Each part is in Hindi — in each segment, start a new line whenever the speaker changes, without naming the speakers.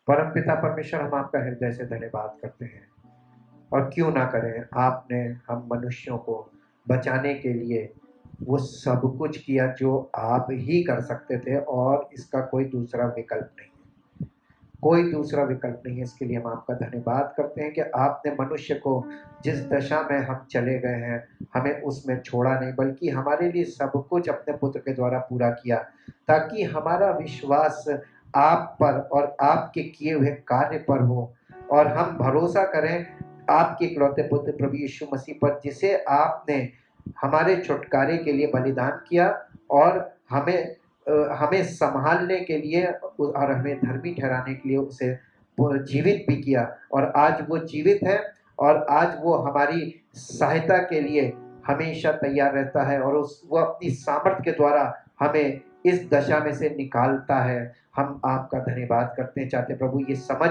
परमपिता परमेश्वर, हम आपका हृदय से धन्यवाद करते हैं, और क्यों ना करें, आपने हम मनुष्यों को बचाने के लिए वो सब कुछ किया जो आप ही कर सकते थे, और इसका कोई दूसरा विकल्प नहीं है, कोई दूसरा विकल्प नहीं है। इसके लिए हम आपका धन्यवाद करते हैं कि आपने मनुष्य को जिस दशा में हम चले गए हैं, हमें उसमें छोड़ा नहीं, बल्कि हमारे लिए सब कुछ अपने पुत्र के द्वारा पूरा किया, ताकि हमारा विश्वास आप पर और आपके किए हुए कार्य पर हो, और हम भरोसा करें आपके इकलौते पुत्र प्रभु यीशु मसीह पर, जिसे आपने हमारे छुटकारे के लिए बलिदान किया, और हमें संभालने के लिए और हमें धर्मी ठहराने के लिए उसे जीवित भी किया, और आज वो जीवित है, और आज वो हमारी सहायता के लिए हमेशा तैयार रहता है, और वो अपनी सामर्थ्य के द्वारा हमें इस दशा में से निकालता है। हम आपका धन्यवाद करते चाहते प्रभु, ये समझ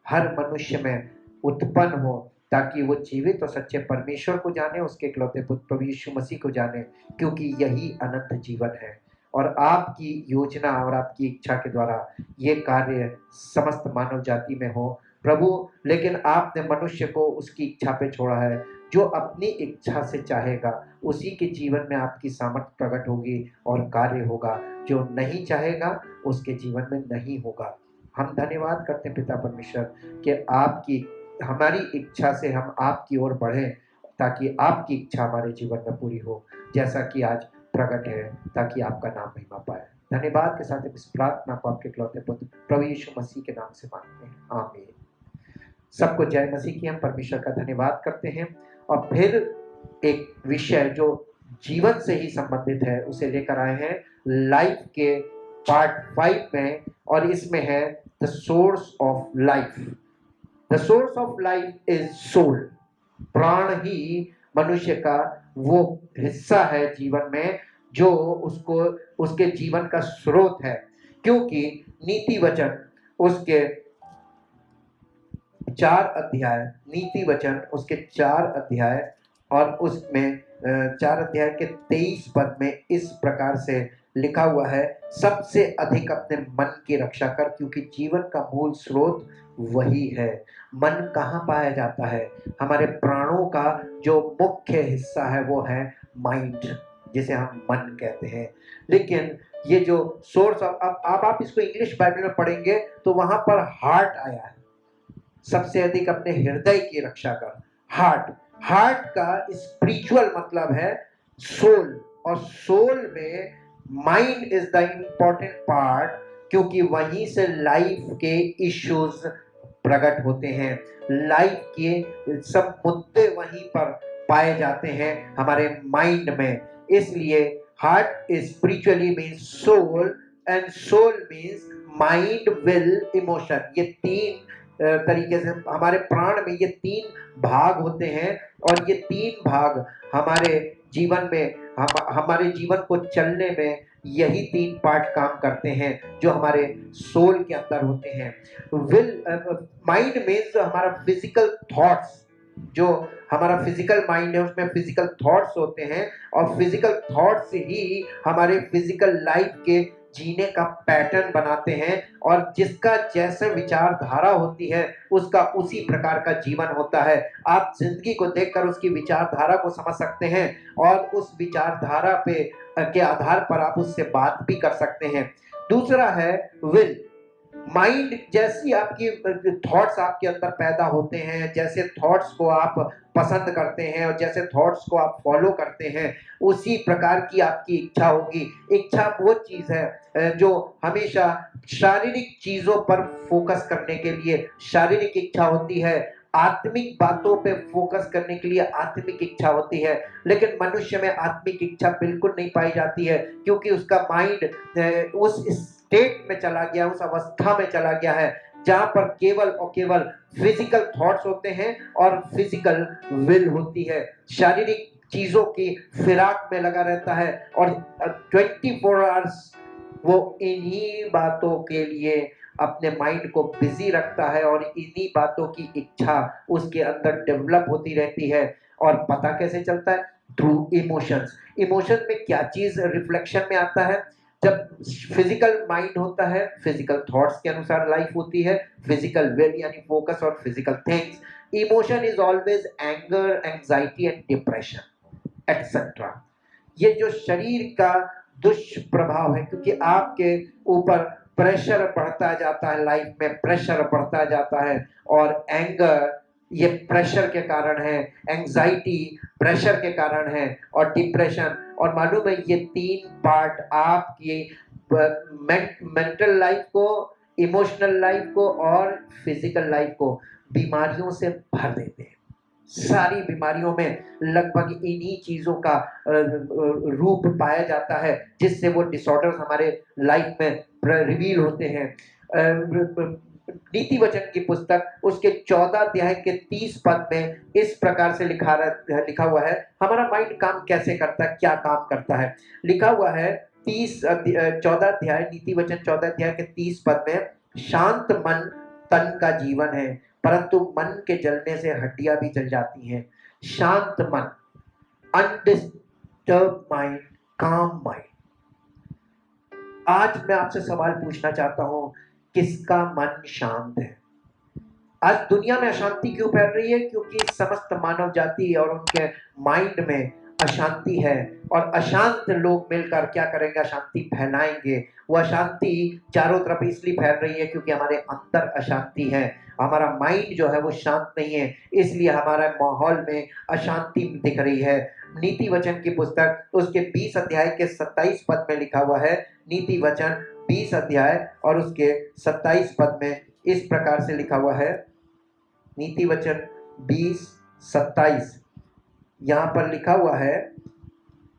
हर मनुष्य में उत्पन्न हो, ताकि वो जीवित और सच्चे परमेश्वर को जाने, उसके इकलौते पुत्र प्रभु यीशु मसीह को जाने, क्योंकि यही अनंत जीवन है, और आपकी योजना और आपकी इच्छा के द्वारा ये कार्य समस्त मानव जाति में हो प्रभु। लेकिन आपने मनुष्य को उसकी इच्छा पे छोड़ा है, जो अपनी इच्छा से चाहेगा उसी के जीवन में आपकी सामर्थ्य प्रकट होगी और कार्य होगा, जो नहीं चाहेगा उसके जीवन में नहीं होगा। हम धन्यवाद करते हैं पिता परमेश्वर कि आपकी हमारी इच्छा से हम आपकी ओर बढ़ें, ताकि आपकी इच्छा हमारे जीवन में पूरी हो, जैसा कि आज प्रकट है, ताकि आपका नाम महिमा पाए। धन्यवाद के साथ इस प्रार्थना को आपके इकलौते पुत्र प्रभु यीशु मसीह के नाम से मांगते हैं, आमीन। सबको जय मसीह की। हम परमेश्वर का धन्यवाद करते हैं, और फिर एक विषय जो जीवन से ही संबंधित है उसे लेकर आए हैं लाइफ के पार्ट 5 में, और इसमें है the source of life. The source of life is soul. प्राण ही मनुष्य का वो हिस्सा है जीवन में जो उसको उसके जीवन का स्रोत है, क्योंकि नीति वचन उसके 4 अध्याय, नीति वचन उसके 4 अध्याय, और उसमें 4 अध्याय के 23 पद में इस प्रकार से लिखा हुआ है, सबसे अधिक अपने मन की रक्षा कर, क्योंकि जीवन का मूल स्रोत वही है। मन कहाँ पाया जाता है? हमारे प्राणों का जो मुख्य हिस्सा है वो है माइंड, जिसे हम मन कहते हैं। लेकिन ये जो सोर्स ऑफ, अब आप इसको इंग्लिश बाइबल में पढ़ेंगे तो वहां पर हार्ट आया है, सबसे अधिक अपने हृदय की रक्षा कर। हार्ट का स्पिरिचुअल मतलब है सोल, और सोल में mind is the important part, क्योंकि वहीं से लाइफ के इश्यूज प्रकट होते हैं, लाइफ के सब मुद्दे वहीं पर पाए जाते हैं हमारे माइंड में। इसलिए heart is spiritually means soul, and soul means mind, will, emotion. ये 3 तरीके से हमारे प्राण में ये 3 भाग होते हैं, और ये 3 भाग हमारे जीवन में हमारे जीवन को चलने में यही 3 पार्ट काम करते हैं जो हमारे सोल के अंदर होते हैं। विल, माइंड मीन्स हमारा फिजिकल थॉट्स, जो हमारा फिजिकल माइंड है उसमें फिजिकल थॉट्स होते हैं, और फिजिकल थॉट्स ही हमारे फिजिकल लाइफ के जीने का पैटर्न बनाते हैं, और जिसका जैसे विचारधारा होती है उसका उसी प्रकार का जीवन होता है। आप जिंदगी को देखकर उसकी विचारधारा को समझ सकते हैं, और उस विचारधारा पे के आधार पर आप उससे बात भी कर सकते हैं। दूसरा है विल। माइंड, जैसी आपकी थॉट्स आपके अंदर पैदा होते हैं, जैसे थॉट्स को आप पसंद करते हैं और जैसे थॉट्स को आप फॉलो करते हैं, उसी प्रकार की आपकी इच्छा होगी। इच्छा वो चीज है जो हमेशा शारीरिक चीजों पर फोकस करने के लिए शारीरिक इच्छा होती है, आत्मिक बातों पे फोकस करने के लिए आत्मिक इच्छा होती है। लेकिन मनुष्य में आत्मिक इच्छा बिल्कुल नहीं पाई जाती है, क्योंकि उसका माइंड उस स्टेट में चला गया, उस अवस्था में चला गया है जहां पर केवल और केवल फिजिकल थॉट्स होते हैं और फिजिकल विल होती है। शारीरिक चीजों की फिराक में लगा रहता है, और 24 आवर्स वो इन्हीं बातों के लिए अपने माइंड को बिजी रखता है, और इन्हीं बातों की इच्छा उसके अंदर डेवलप होती रहती है। और पता कैसे चलता है? Through emotions. इमोशन में क्या चीज रिफ्लेक्शन में आता है? जब फिजिकल माइंड होता है, फिजिकल थॉट्स के अनुसार लाइफ होती है, फिजिकल विल यानी फोकस और physical things. Emotion is always anger, anxiety and depression etcetera. ये जो शरीर का दुष्प्रभाव है, क्योंकि आपके ऊपर प्रेशर बढ़ता जाता है, लाइफ में प्रेशर बढ़ता जाता है, और एंगर ये प्रेशर के कारण है, एंजाइटी प्रेशर के कारण है, और डिप्रेशन। और मालूम है ये तीन पार्ट आपकी मेंटल लाइफ को, इमोशनल लाइफ को और फिजिकल लाइफ को बीमारियों से भर देते हैं। सारी बीमारियों में लगभग इन्हीं चीजों का रूप पाया जाता है, जिससे वो डिसऑर्डर्स हमारे लाइफ में रिवील होते हैं। नीति वचन की पुस्तक उसके 14 अध्याय के 30 पद में इस प्रकार से लिखा हुआ है, हमारा माइंड काम कैसे करता है, क्या काम करता है। लिखा हुआ है 14 अध्याय, नीति वचन 14 अध्याय के 30 पद में, शांत मन तन का जीवन है, परंतु मन के जलने से हड्डियां भी जल जाती हैं। शांत मन, अनडिस्टर्ब माइंड, काम माइंड। आज मैं आपसे सवाल पूछना चाहता हूं, किसका मन शांत है? आज दुनिया में अशांति क्यों फैल रही है? क्योंकि समस्त मानव जाति और उनके माइंड में अशांति है, और अशांत लोग मिलकर क्या करेंगे? अशांति फैलाएंगे। वो अशांति चारों तरफ इसलिए फैल रही है क्योंकि हमारे अंदर अशांति है, हमारा माइंड जो है वो शांत नहीं है, इसलिए हमारे माहौल में अशांति दिख रही है। नीति वचन की पुस्तक उसके 20 अध्याय के 27 पद में लिखा हुआ है, नीति वचन 20 अध्याय और उसके 27 पद में इस प्रकार से लिखा हुआ है, नीति वचन 20:27। यहाँ पर लिखा हुआ है,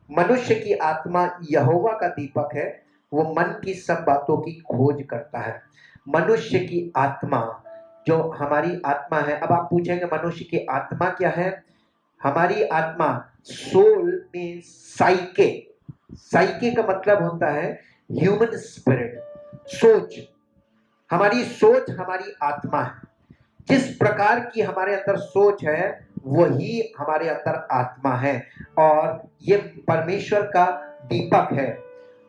मनुष्य की आत्मा यहोवा का दीपक है, वो मन की सब बातों की खोज करता है। मनुष्य की आत्मा, जो हमारी आत्मा है। अब आप पूछेंगे मनुष्य की आत्मा क्या है? हमारी आत्मा, सोल मीन्स साइके। साइके का मतलब होता है ह्यूमन स्पिरिट, सोच। हमारी सोच हमारी आत्मा है। जिस प्रकार की हमारे अंदर सोच है वही हमारे अंदर आत्मा है, और ये परमेश्वर का दीपक है।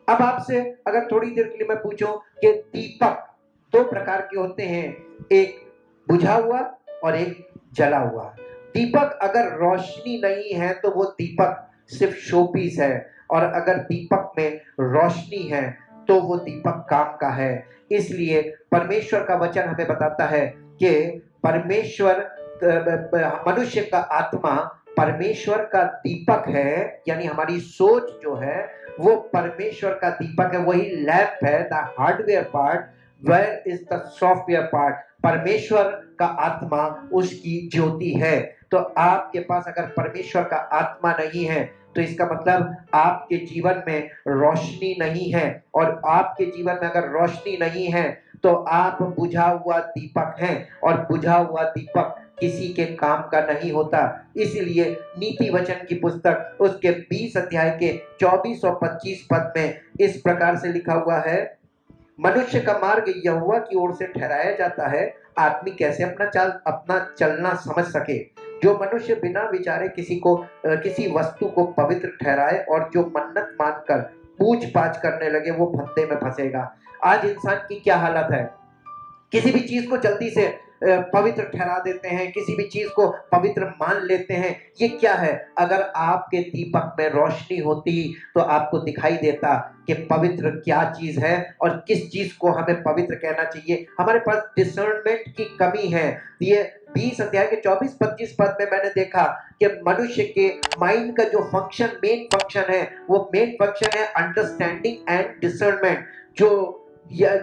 अब आपसे अगर थोड़ी देर के लिए मैं पूछूं कि दीपक दो प्रकार के होते हैं, एक बुझा हुआ और एक जला हुआ। दीपक अगर रोशनी नहीं है तो वो दीपक सिर्फ शोपीस है, और अगर दीपक में रोशनी है तो वो दीपक काम का है। इसलिए परमेश्वर का वचन हमें बताता है कि परमेश्वर, मनुष्य का आत्मा परमेश्वर का दीपक है, यानी हमारी सोच जो है वो परमेश्वर का दीपक है। वही लैंप है, the hardware part, where is the software part. परमेश्वर का आत्मा उसकी ज्योति है। तो आपके पास अगर परमेश्वर का आत्मा नहीं है तो इसका मतलब आपके जीवन में रोशनी नहीं है, और आपके जीवन में अगर रोशनी नहीं है तो आप बुझा हुआ दीपक हैं, और बुझा हुआ दीपक किसी के काम का नहीं होता। इसलिए नीति वचन की पुस्तक उसके 20 अध्याय के 24 और 25 पद में इस प्रकार से लिखा हुआ है, मनुष्य का मार्ग यहोवा की ओर से ठहराया जाता है, आदमी कैसे अपना चलना समझ सके। जो मनुष्य बिना विचारे किसी वस्तु को पवित्र ठहराए और जो मन्नत मानकर पूछ पाछ करने लगे वो फंदे में फंसेगा। आज इंसान की क्या हालत है? किसी भी चीज को जल्दी से पवित्र ठहरा देते हैं, किसी भी चीज को पवित्र मान लेते हैं। ये क्या है? अगर आपके दीपक में रोशनी होती तो आपको दिखाई देता कि पवित्र क्या चीज है और किस चीज को हमें पवित्र कहना चाहिए। हमारे पास डिसर्नमेंट की कमी है। ये 20 अध्याय के 24-25 पद में मैंने देखा कि मनुष्य के माइंड का जो फंक्शन, मेन फंक्शन है, वो मेन फंक्शन है अंडरस्टैंडिंग एंड डिसर्नमेंट।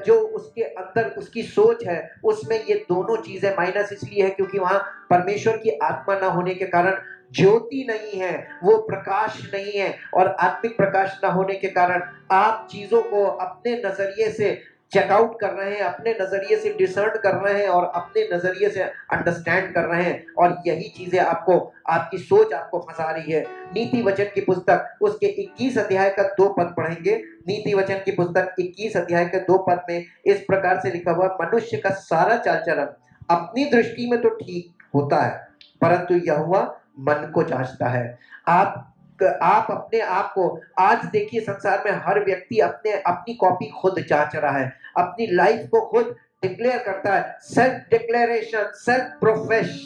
जो उसके अंदर उसकी सोच है उसमें ये दोनों चीजें माइनस इसलिए है क्योंकि वहां परमेश्वर की आत्मा ना होने के कारण ज्योति नहीं है, वो प्रकाश नहीं है, और आत्मिक प्रकाश ना होने के कारण आप चीजों को अपने नजरिए से चेकआउट कर रहे हैं, अपने नजरिए से डिसर्न कर रहे हैं और अपने नजरिए से अंडरस्टैंड कर रहे हैं, और यही चीजें आपकी सोच आपको फंसा रही है। नीति वचन की पुस्तक उसके 21 अध्याय का 2 पद पढ़ेंगे। नीति वचन की पुस्तक 21 अध्याय के 2 पद में इस प्रकार से लिखा हुआ, मनुष्य का सारा चाल चलन अपनी दृष्टि में तो ठीक होता है, परंतु यहोवा मन को जांचता है। आप आप अपने आप को, आज देखिए संसार में हर व्यक्ति अपनी कॉपी खुद जांच रहा है, अपनी लाइफ को खुद डिक्लेयर करता है। सेल्फ डिक्लेरेशन, सेल्फ प्रोफेस,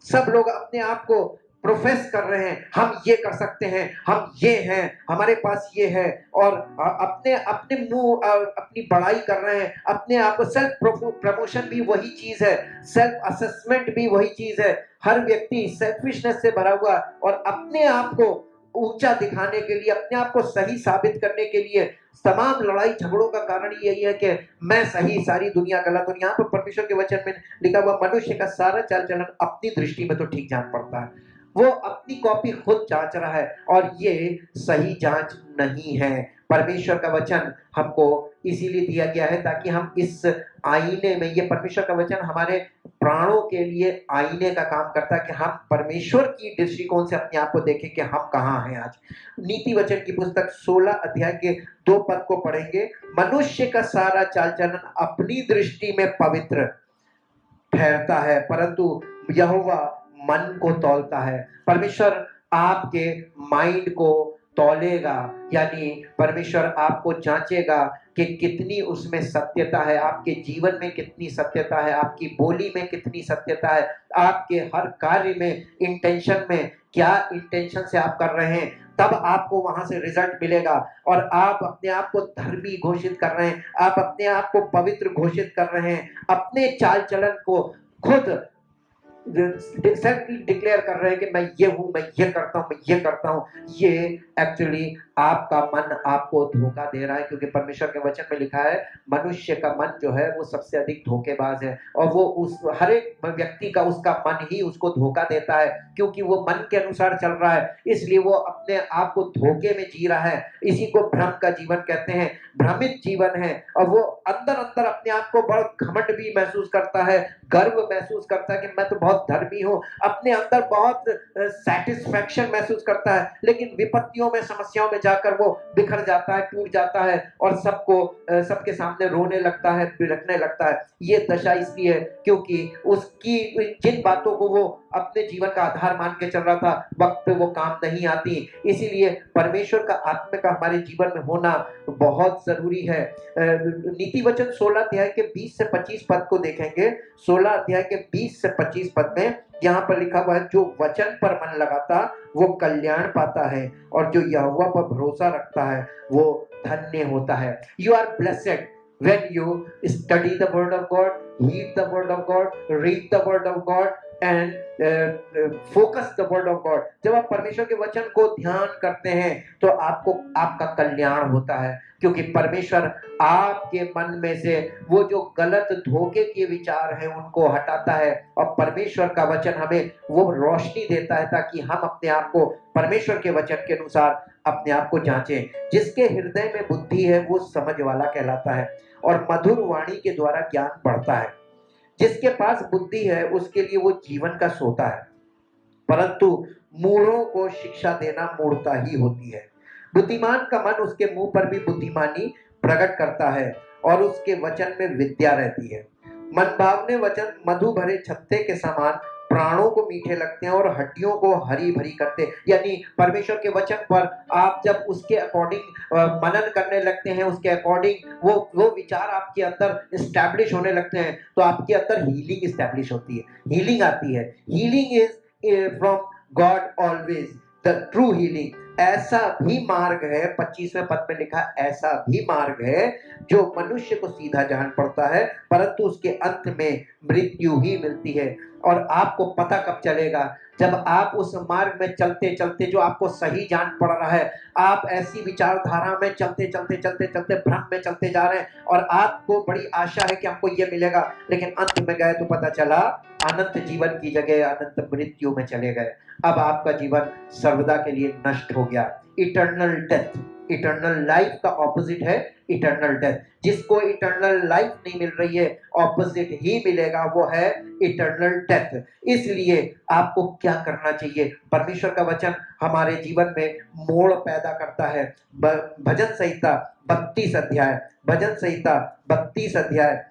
सब लोग अपने आप को प्रोफेस कर रहे हैं, हम ये कर सकते हैं, हम ये हैं, हमारे पास ये है, और अपने अपने मुंह अपनी बड़ाई कर रहे हैं अपने आप को। सेल्फ प्रमोशन भी वही चीज है, सेल्फ असेसमेंट भी वही चीज है। हर व्यक्ति सेल्फिशनेस से भरा हुआ और अपने आप को ऊंचा दिखाने के लिए, अपने आप को सही साबित करने के लिए तमाम लड़ाई झगड़ों का कारण यही है कि मैं सही, सारी दुनिया गलत। और यहाँ पर परमेश्वर के वचन में लिखा हुआ, मनुष्य का सारा चाल चलन अपनी दृष्टि में तो ठीक जान पड़ता है, वो अपनी कॉपी खुद जांच रहा है, और ये सही जांच नहीं है। परमेश्वर का वचन हमको इसीलिए दिया गया है ताकि हम इस आईने में, ये परमेश्वर का वचन हमारे प्राणों के लिए आईने का काम करता है कि हम परमेश्वर की दृष्टिकोण से अपने आप को देखें कि हम कहाँ हैं आज। नीति वचन की पुस्तक 16 अध्याय के 2 पद को पढ़ेंगे। मनुष्य का सारा चाल चलन अपनी दृष्टि में पवित्र ठहरता है, परंतु यहोवा मन को तौलता है। परमेश्वर आपके माइंड को तौलेगा, यानी परमेश्वर आपको जांचेगा कि कितनी उसमें सत्यता है, आपके जीवन में कितनी सत्यता है, आपकी बोली में कितनी सत्यता है, आपके हर कार्य में, इंटेंशन में क्या इंटेंशन से आप कर रहे हैं, तब आपको वहां से रिजल्ट मिलेगा। और आप अपने आप को धर्मी घोषित कर रहे हैं, आप अपने आप को पवित्र घोषित कर रहे हैं, अपने चाल चलन को खुद सेल्फ डिक्लेयर कर रहे हैं कि मैं ये हूं, मैं ये करता हूं, मैं ये करता हूं। ये एक्चुअली आपका मन आपको धोखा दे रहा है, क्योंकि परमेश्वर के वचन में लिखा है मनुष्य का मन जो है वो सबसे अधिक धोखेबाज है, और वो उस हर एक व्यक्ति का उसका मन ही उसको धोखा देता है, क्योंकि वो मन के अनुसार चल रहा है, इसलिए वो अपने आप को धोखे में जी रहा है। इसी को भ्रम का जीवन कहते हैं, भ्रमित जीवन है, और वो अंदर अंदर अपने आप को बहुत घमंड भी महसूस करता है, गर्व महसूस करता है कि मैं तो बहुत धर्मी हूं, अपने अंदर बहुत सेटिस्फैक्शन महसूस करता है, लेकिन विपत्तियों में, समस्याओं में जाकर वो बिखर जाता है, टूट जाता है, और सबके सामने रोने लगता है, बिलखने लगता है। ये दशा इसलिए है क्योंकि उसकी जिन बातों को वो अपने जीवन का आधार मान के चल रहा था, वक्त पे वो काम नहीं आती। इसीलिए परमेश्वर का आत्मा का हमारे जीवन में होना बहुत जरूरी है। नीति वचन 16 अध्याय के 20 से 25 पद को देखेंगे। 16 अध्याय के 20 से 25 पद में यहाँ पर लिखा हुआ है, जो वचन पर मन लगाता वो कल्याण पाता है, और जो यहोवा पर भरोसा रखता है वो धन्य होता है। You are blessed when you study the word of God, heed the word of God, read the word of God and focus the word of God। जब आप परमेश्वर के वचन को ध्यान करते हैं तो आपका कल्याण होता है, क्योंकि परमेश्वर आपके मन में से वो जो गलत धोखे के विचार हैं उनको हटाता है, और परमेश्वर का वचन हमें वो रोशनी देता है ताकि हम अपने आप को परमेश्वर के वचन के अनुसार अपने आप को जांचें। जिसके हृदय में बुद्धि है वो समझ वाला कहलाता है, और मधुर वाणी के द्वारा ज्ञान बढ़ता है। जिसके पास बुद्धि है उसके लिए वो जीवन का सोता है, परंतु मूढ़ों को शिक्षा देना मूढ़ता ही होती है। बुद्धिमान का मन उसके मुंह पर भी बुद्धिमानी प्रकट करता है, और उसके वचन में विद्या रहती है। मनभावने वचन मधु भरे छत्ते के समान प्राणों को मीठे लगते हैं और हड्डियों को हरी भरी करते हैं। यानी परमेश्वर के वचन पर आप जब उसके अकॉर्डिंग मनन करने लगते हैं, उसके अकॉर्डिंग वो विचार आपके अंदर इस्टेब्लिश होने लगते हैं, तो आपके अंदर हीलिंग इस्टेब्लिश होती है, हीलिंग आती है। Healing is from God always, the true healing. ऐसा भी मार्ग है, 25वें पद में लिखा, ऐसा भी मार्ग है जो मनुष्य को सीधा जान पड़ता है, परंतु उसके अंत में मृत्यु ही मिलती है। और आपको पता कब चलेगा? जब आप उस मार्ग में चलते चलते जो आपको सही जान पड़ रहा है, आप ऐसी विचारधारा में चलते चलते चलते चलते भ्रम में चलते जा रहे हैं, और आपको बड़ी आशा है कि हमको ये मिलेगा, लेकिन अंत में गए तो पता चला अनंत जीवन की जगह अनंत मृत्यु में चले गए। अब आपका जीवन सर्वदा के लिए नष्ट हो गया। इटर्नल डेथ, इटर्नल लाइफ का ऑपोजिट है इटर्नल डेथ। जिसको इटर्नल लाइफ नहीं मिल रही है, ऑपोजिट ही मिलेगा, वो है इटर्नल डेथ। इसलिए आपको क्या करना चाहिए? परमेश्वर का वचन हमारे जीवन में मोड़ पैदा करता है। भजन संहिता 32 अध्याय, भजन संहिता 32 अध्याय,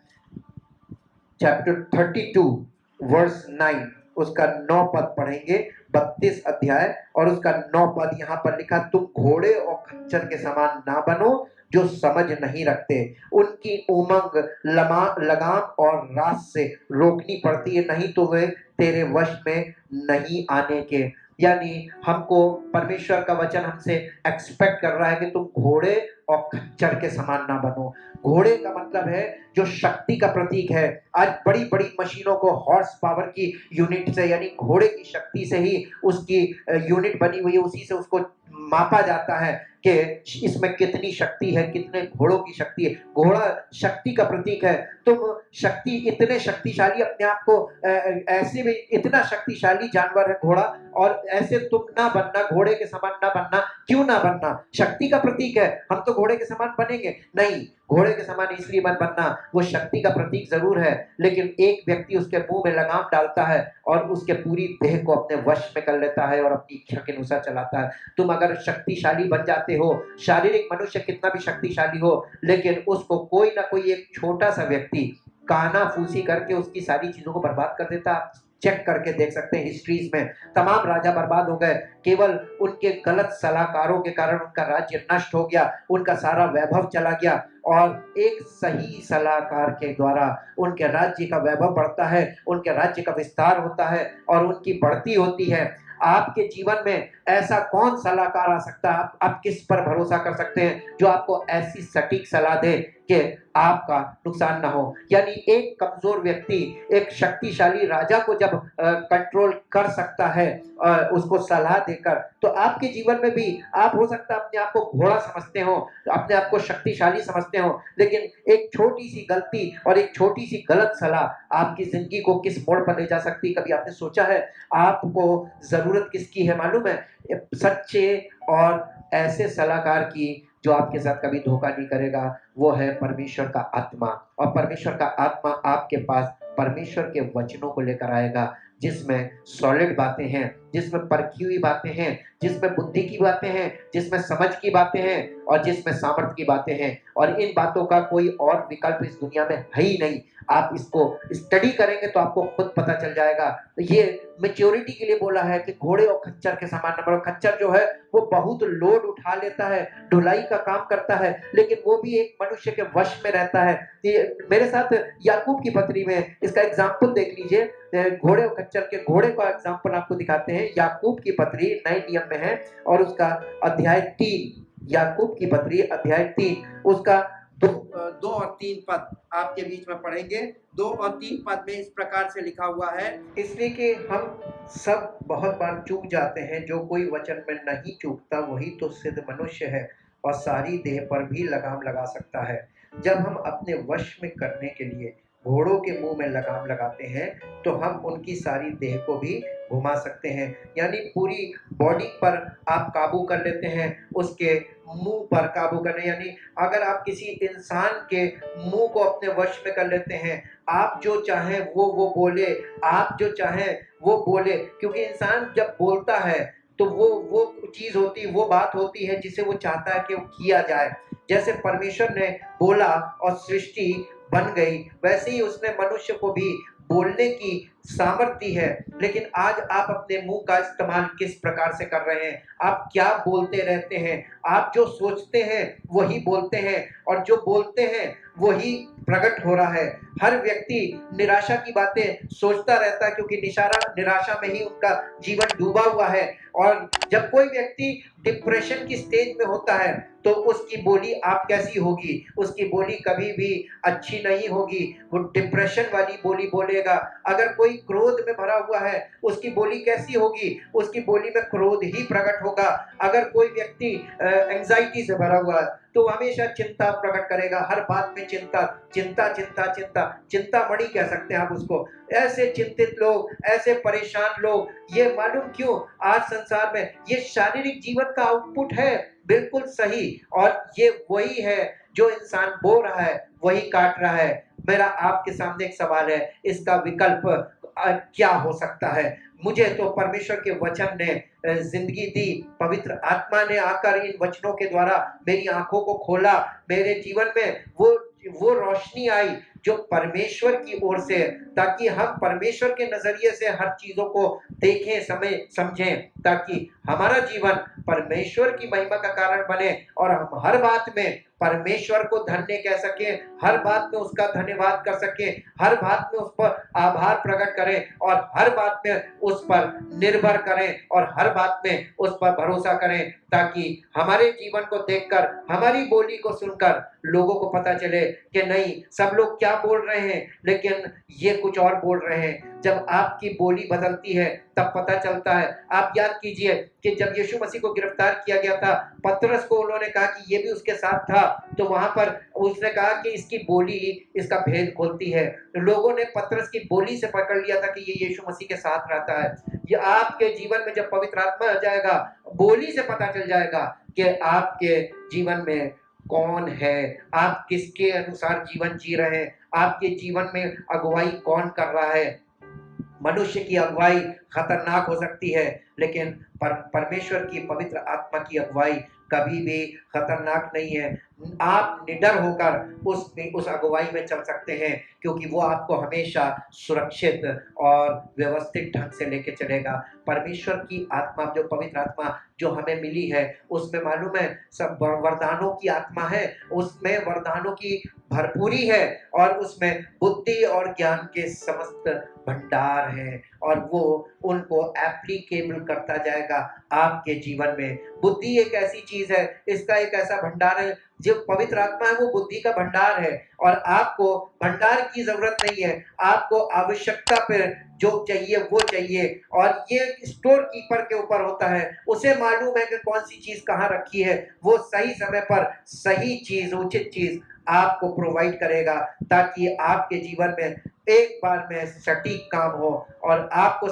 चैप्टर 32 वर्स 9, उसका 9 पद पढ़ेंगे, 32 अध्याय और उसका 9 पद। यहाँ पर लिखा, तुम घोड़े और खच्चर के समान ना बनो जो समझ नहीं रखते, उनकी उमंग लगाम और रास से रोकनी पड़ती है, नहीं तो वे तेरे वश में नहीं आने के। यानी हमको परमेश्वर का वचन हमसे एक्सपेक्ट कर रहा है कि तुम घोड़े और खच्चर के समान ना बनो। घोड़े का मतलब है जो शक्ति का प्रतीक है। आज बड़ी बड़ी मशीनों को हॉर्स पावर की यूनिट से, यानी घोड़े की शक्ति से ही उसकी यूनिट बनी हुई है, उसी से उसको मापा जाता है कि इसमें कितनी शक्ति है, कितने घोड़ों की शक्ति है। घोड़ा शक्ति का प्रतीक है। तुम शक्ति, इतने शक्तिशाली अपने आप को, ऐसे में इतना शक्तिशाली जानवर है घोड़ा, और ऐसे तुम ना बनना, घोड़े के समान ना बनना। क्यों ना बनना? शक्ति का प्रतीक है, हम तो घोड़े के समान बनेंगे नहीं। घोड़े के समान इसलिए मत बनना, वो शक्ति का प्रतीक जरूर है, लेकिन एक व्यक्ति उसके मुंह में लगाम डालता है और उसके पूरी देह को अपने वश में कर लेता है और अपनी इच्छा के अनुसार चलाता है। तुम अगर शक्तिशाली बन जाते हो, शारीरिक मनुष्य कितना भी शक्तिशाली हो, लेकिन उसको कोई ना कोई एक छोटा सा व्यक्ति कानाफूसी करके उसकी सारी चीजों को बर्बाद कर देता। आप चेक करके देख सकते हैं, हिस्ट्रीज में तमाम राजा बर्बाद हो गए, केवल उनके गलत सलाहकारों के कारण उनका राज्य नष्ट हो गया, उनका सारा वैभव चला गया। और एक सही सलाहकार के द्वारा उनके राज्य का वैभव बढ़ता है, उनके राज्य का विस्तार होता है और उनकी बढ़ती होती है। आपके जीवन में ऐसा कौन सलाहकार आ सकता है? आप किस पर भरोसा कर सकते हैं जो आपको ऐसी सटीक सलाह दे कि आपका नुकसान ना हो? यानी एक कमजोर व्यक्ति एक शक्तिशाली राजा को जब कंट्रोल कर सकता है उसको सलाह देकर, तो आपके जीवन में भी आप हो सकता है अपने आप को घोड़ा समझते हो, अपने आप को शक्तिशाली समझते हो, लेकिन एक छोटी सी गलती और एक छोटी सी गलत सलाह आपकी जिंदगी को किस मोड़ पर ले जा सकती है? कभी आपने सोचा है? आपको जरूरत किसकी है मालूम है? सच्चे और ऐसे सलाहकार की जो आपके साथ कभी धोखा नहीं करेगा। वो है परमेश्वर का आत्मा, और परमेश्वर का आत्मा आपके पास परमेश्वर के वचनों को लेकर आएगा, जिसमें सॉलिड बातें हैं, जिसमें परखी हुई बातें हैं, जिसमें बुद्धि की बातें हैं, जिसमें समझ की बातें हैं और जिसमें सामर्थ्य की बातें हैं। और इन बातों का कोई और विकल्प इस दुनिया में है ही नहीं। आप इसको स्टडी करेंगे तो आपको खुद पता चल जाएगा। तो ये मैच्योरिटी के लिए बोला है कि घोड़े और खच्चर के समान न बनो। खच्चर जो है वो बहुत लोड उठा लेता है, ढुलाई का काम करता है, लेकिन वो भी एक मनुष्य के वश में रहता है। मेरे साथ याकूब की पत्री में इसका एग्जाम्पल देख लीजिए। घोड़े और खच्चर के, घोड़े का एग्जाम्पल आपको दिखाते हैं। याकूब की पत्री नए नियम में है और उसका अध्याय 3, याकूब की पत्री अध्याय 3 उसका 2 और 3 पद आपके बीच में पढ़ेंगे। 2 और 3 पद में इस प्रकार से लिखा हुआ है, इसलिए कि हम सब बहुत बार चूक जाते हैं, जो कोई वचन में नहीं चूकता वही तो सिद्ध मनुष्य है और सारी देह पर भी लगाम लगा सकता है। जब हम अपने वश में करने के लिए घोड़ों के मुंह में लगाम लगाते हैं तो हम उनकी सारी देह को भी घुमा सकते हैं, यानी पूरी बॉडी पर आप काबू कर लेते हैं, उसके मुंह पर काबू करने। यानी अगर आप किसी इंसान के मुंह को अपने वश में कर लेते हैं, आप जो चाहें वो बोले, आप जो चाहें वो बोले, क्योंकि इंसान जब बोलता है तो वो चीज होती, वो बात होती है जिसे वो चाहता है कि वो किया जाए। जैसे परमेश्वर ने बोला और सृष्टि बन गई, वैसे ही उसने मनुष्य को भी बोलने की सामर्थ्य है। लेकिन आज आप अपने मुंह का इस्तेमाल किस प्रकार से कर रहे हैं? आप क्या बोलते रहते हैं? आप जो सोचते हैं वही बोलते हैं, और जो बोलते हैं वही प्रकट हो रहा है। हर व्यक्ति निराशा की बातें सोचता रहता है, क्योंकि निराशा में ही उनका जीवन डूबा हुआ है। और जब कोई व्यक्ति डिप्रेशन की स्टेज में होता है तो उसकी बोली आप कैसी होगी? उसकी बोली कभी भी अच्छी नहीं होगी, वो डिप्रेशन वाली बोली बोलेगा। अगर कोई क्रोध में भरा हुआ है, उसकी बोली कैसी होगी? उसकी बोली में क्रोध ही प्रकट होगा। अगर कोई व्यक्ति एंजाइटी से भरा हुआ है तो हमेशा चिंता प्रकट करेगा, हर बात में चिंता चिंता चिंता चिंता, चिंतामणि कह सकते हैं आप उसको। ऐसे चिंतित लोग, ऐसे परेशान लोग, ये मालूम क्यों? आज संसार में ये शारीरिक जीवन का आउटपुट है, बिल्कुल सही। और ये वही है जो इंसान बो रहा है वही काट रहा है। मेरा आपके सामने एक सवाल है, इसका विकल्प क्या हो सकता है? मुझे तो परमेश्वर के वचन ने जिंदगी दी, पवित्र आत्मा ने आकर इन वचनों के द्वारा मेरी आंखों को खोला, मेरे जीवन में वो रोशनी आई जो परमेश्वर की ओर से है, ताकि हम परमेश्वर के नजरिए से हर चीजों को देखें, समझें, ताकि हमारा जीवन परमेश्वर की महिमा का कारण बने और हम हर बात में परमेश्वर को धन्य कह सके, हर बात में उसका धन्यवाद कर सके, हर बात में उस पर आभार प्रकट करें और हर बात में उस पर निर्भर करें और हर बात में उस पर भरोसा करें, ताकि हमारे जीवन को देखकर, हमारी बोली को सुनकर लोगों को पता चले कि नहीं, सब लोग क्या बोल रहे हैं लेकिन ये कुछ और बोल रहे हैं। जब आपकी बोली बदलती है तब पता चलता है। आप याद कीजिए कि जब यीशु मसीह को गिरफ्तार किया गया था, पतरस को उन्होंने कहा कि ये भी उसके साथ था, तो वहां पर उसने कहा कि इसकी बोली इसका भेद खोलती है। तो लोगों ने पतरस की बोली से पकड़ लिया था कि ये यीशु मसीह के साथ रहता है। ये आपके जीवन में जब पवित्र आत्मा आ जाएगा, बोली से पता चल जाएगा कि आपके जीवन में कौन है, आप किसके अनुसार जीवन जी रहे हैं, आपके जीवन में अगुवाई कौन कर रहा है। मनुष्य की अगुवाई खतरनाक हो सकती है, लेकिन परमेश्वर की पवित्र आत्मा की अगुवाई कभी भी खतरनाक नहीं है। आप निडर होकर उस अगुवाई में चल सकते हैं, क्योंकि वो आपको हमेशा सुरक्षित और व्यवस्थित ढंग से लेके चलेगा। परमेश्वर की आत्मा, जो पवित्र आत्मा जो हमें मिली है, उसमें मालूम है सब वरदानों की आत्मा है, उसमें वरदानों की भरपूरी है और उसमें बुद्धि और ज्ञान के समस्त भंडार हैं और वो उनको एप्लीकेबल करता जाएगा आपके जीवन में। बुद्धि एक ऐसी चीज है, इसका एक ऐसा भंडार है, जो पवित्र आत्मा है वो बुद्धि का भंडार है और आपको भंडार की जरूरत नहीं है, आपको आवश्यकता पर जो चाहिए वो चाहिए और ये स्टोर कीपर के ऊपर होता है। उसे मालूम है कि कौन सी चीज कहाँ रखी है, वो सही समय पर सही चीज, उचित चीज आपको प्रोवाइड करेगा, ताकि आपके जीवन में एक बार में सटीक काम हो और आपको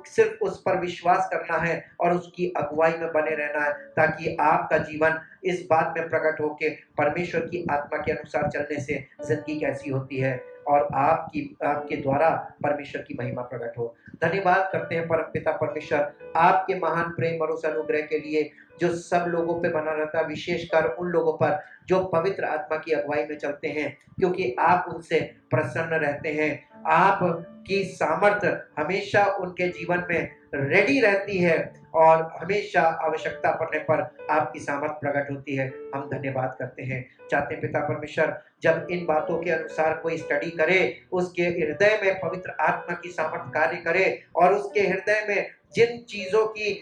सिर्फ उस पर विश्वास करना है और उसकी अगुवाई में बने रहना है, ताकि आपका जीवन इस बात में प्रकट हो कि परमेश्वर की आत्मा के अनुसार चलने से जिंदगी कैसी होती है और आपके द्वारा परमेश्वर की महिमा प्रकट हो। धन्यवाद करते हैं परमपिता परमेश्वर आपके महान प्रेम और उस अनुग्रह के लिए जो सब लोगों पे बना रहता है, विशेषकर उन लोगों पर जो पवित्र आत्मा की अगुवाई में चलते हैं, क्योंकि आप उनसे प्रसन्न रहते हैं। आपकी सामर्थ हमेशा उनके जीवन में रेडी रहती है और हमेशा आवश्यकता पड़ने पर आपकी सामर्थ प्रकट होती है। हम धन्यवाद करते हैं। चाहते हैं पिता परमेश्वर, जब इन बातों के अनुसार कोई स्टडी करे, उसके हृदय में पवित्र आत्मा की सामर्थ कार्य करे और उसके हृदय में जिन चीजों की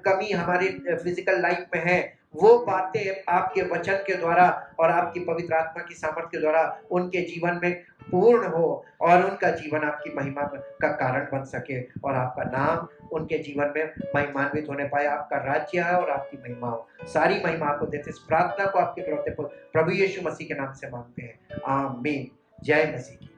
कमी हमारी फिजिकल लाइफ में है, वो बातें आपके वचन के द्वारा और आपकी पवित्र आत्मा की सामर्थ के द्वारा उनके जीवन में पूर्ण हो और उनका जीवन आपकी महिमा का कारण बन सके और आपका नाम उनके जीवन में महिमान्वित होने पाए, आपका राज्य है और आपकी महिमा हो। सारी महिमा आपको देते, इस प्रार्थना को आपके प्रभु यीशु मसीह के नाम से मांगते हैं, आमीन। जय मसीह।